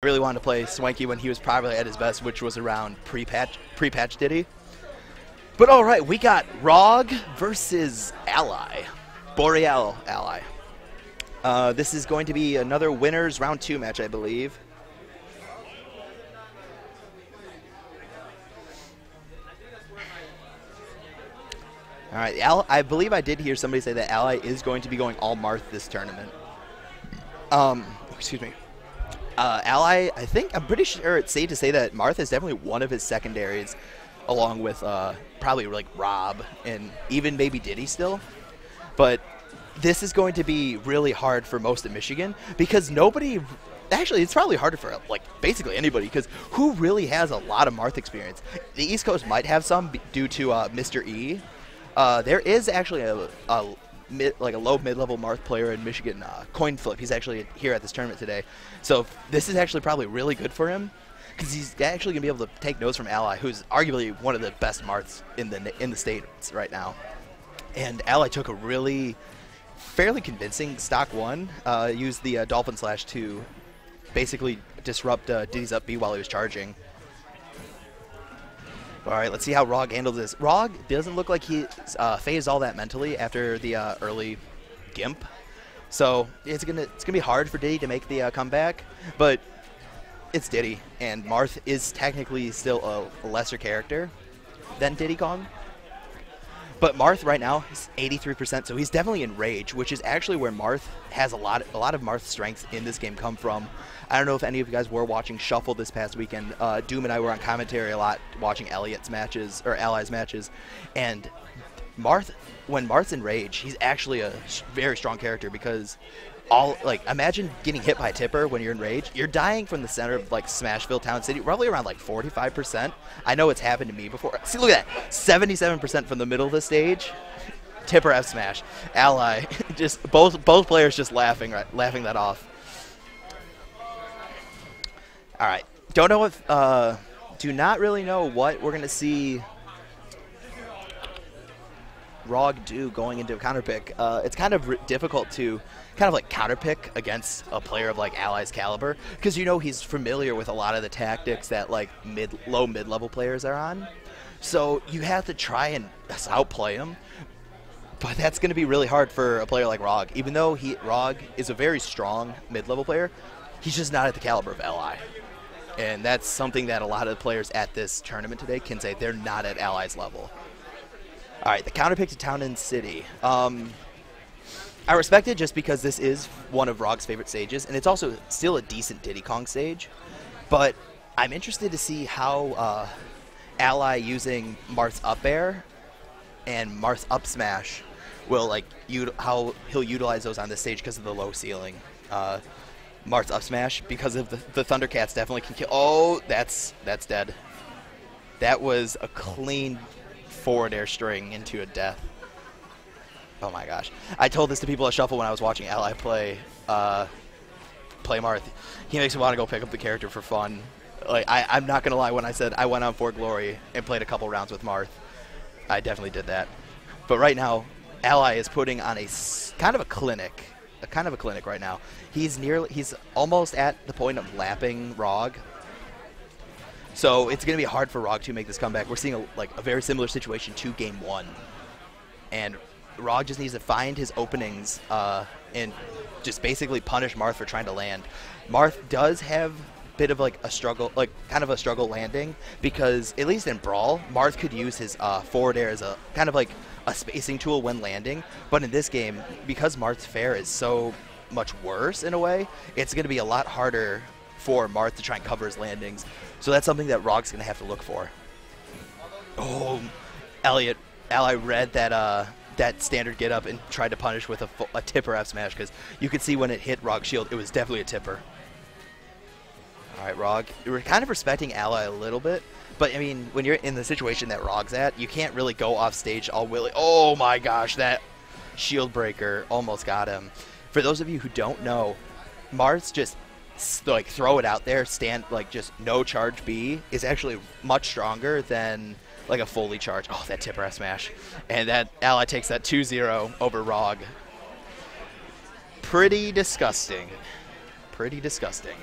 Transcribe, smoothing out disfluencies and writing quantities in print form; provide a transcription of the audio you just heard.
I really wanted to play Swanky when he was probably at his best, which was around pre-patch Diddy. But all right, we got ROG versus Ally, Boreal Ally. This is going to be another winners round 2 match, I believe. All right, I believe I did hear somebody say that Ally is going to be going all Marth this tournament. Excuse me. Ally, I'm pretty sure it's safe to say that Marth is definitely one of his secondaries, along with probably like Rob and even maybe Diddy still. But this is going to be really hard for most of Michigan because nobody, actually it's probably harder for like basically anybody because who really has a lot of Marth experience? The East Coast might have some due to Mr. E. There is actually a low mid-level Marth player in Michigan, Coin Flip. He's actually here at this tournament today. So this is actually probably really good for him because he's actually going to be able to take notes from Ally, who's arguably one of the best Marths in the states right now. And Ally took a really fairly convincing stock 1, used the Dolphin Slash to basically disrupt Diddy's up B while he was charging. All right, let's see how ROG handles this. ROG doesn't look like he's phased all that mentally after the early Gimp. So it's gonna be hard for Diddy to make the comeback, but it's Diddy, and Marth is technically still a lesser character than Diddy Kong. But Marth right now is 83%, so he's definitely in rage, which is actually where Marth has a lot of Marth's strengths in this game come from. I don't know if any of you guys were watching Shuffle this past weekend. Doom and I were on commentary a lot watching Elliot's matches, or Ally's matches, and Marth, when Marth's in rage, he's actually a very strong character because imagine getting hit by a tipper when you're in rage. You're dying from the center of like Smashville Town City, probably around like 45%. I know it's happened to me before. See, look at that, 77% from the middle of the stage. Tipper F smash. Ally, just both players just laughing that off. All right, don't know if do not really know what we're gonna see ROG do going into a counter pick. It's kind of difficult to kind of like counter pick against a player of like Ally's caliber because you know he's familiar with a lot of the tactics that like low mid-level players are on. So you have to try and outplay him, but that's going to be really hard for a player like ROG. Even though ROG is a very strong mid-level player, he's just not at the caliber of Ally. And that's something that a lot of the players at this tournament today can say they're not at Ally's level. All right, the counter pick to Town and City. I respect it just because this is one of ROG's favorite stages, and it's also still a decent Diddy Kong stage. But I'm interested to see how Ally using Marth's up air and Marth's up smash will how he'll utilize those on this stage because of the low ceiling. Marth's up smash because of the Thundercats definitely can kill. Oh, that's dead. That was a clean forward air string into a death. Oh my gosh. I told this to people at Shuffle when I was watching Ally play Marth. He makes me want to go pick up the character for fun. Like I'm not going to lie, when I said I went on For Glory and played a couple rounds with Marth, I definitely did that. But right now, Ally is putting on a kind of a clinic right now. He's almost at the point of lapping ROG. So it's going to be hard for ROG to make this comeback. We're seeing a very similar situation to Game 1. And ROG just needs to find his openings and just basically punish Marth for trying to land. Marth does have a bit of a struggle, kind of a struggle landing, because at least in Brawl, Marth could use his forward air as a kind of like a spacing tool when landing. But in this game, because Marth's fair is so much worse in a way, it's going to be a lot harder for Marth to try and cover his landings. So that's something that ROG's going to have to look for. Oh, Ally read that standard get up and tried to punish with a tipper F smash because you could see when it hit ROG's shield, it was definitely a tipper. All right, ROG, we're kind of respecting Ally a little bit, but I mean, when you're in the situation that ROG's at, you can't really go off stage all willy. Oh my gosh, that shield breaker almost got him. For those of you who don't know, Marth's just throw it out there, just no charge B is actually much stronger than like a fully charged. Oh, that tipper F smash. And that Ally takes that 2-0 over ROG. Pretty disgusting. Pretty disgusting.